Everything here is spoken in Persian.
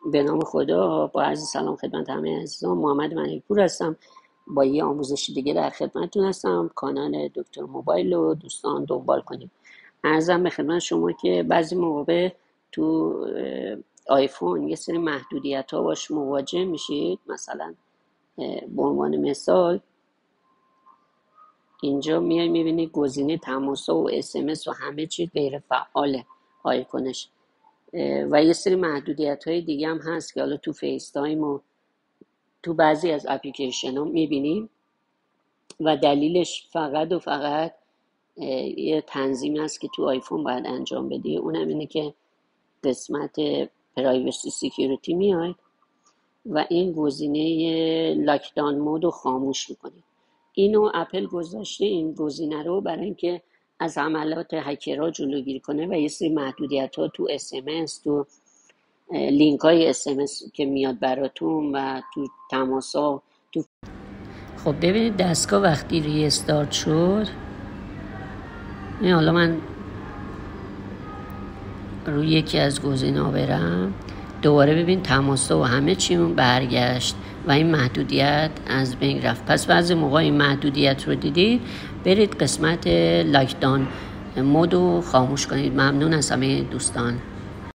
به نام خدا. با عرض سلام خدمت همه عزیزان، محمد ملکپور هستم. با یه آموزش دیگه در خدمتتون هستم. کانال دکتر موبایل رو دوستان دنبال کنید. عرضم به خدمت شما که بعضی موقع تو آیفون یه سری محدودیت ها باش مواجه میشید. مثلا به عنوان مثال اینجا میای میبینی گزینه تماس و SMS و همه چی غیر فعاله آیکونش. و یه سری محدودیت های دیگه هم هست که حالا تو فیس تایم و تو بعضی از اپلیکیشن ها میبینیم و دلیلش فقط و فقط یه تنظیم هست که تو آیفون باید انجام بدی. اونم اینه که قسمت پرایوسی سیکیوریتی میاد و این گزینه لاکداون مود رو خاموش میکنید. اینو اپل گذاشته این گزینه رو برای اینکه از عملات هکرها جلوگیری کنه و یه سری محدودیت ها تو SMS، تو لینک های SMS که میاد براتون و تو تماس ها تو. خب ببینید دستگاه وقتی ریستارت شد، این حالا من روی یکی از گزینه ها برم، دوباره ببین تماس و همه چیمون برگشت و این محدودیت از بین رفت. پس بعضی موقع این محدودیت رو دیدید برید قسمت لاکداون مود رو خاموش کنید. ممنون از همه دوستان.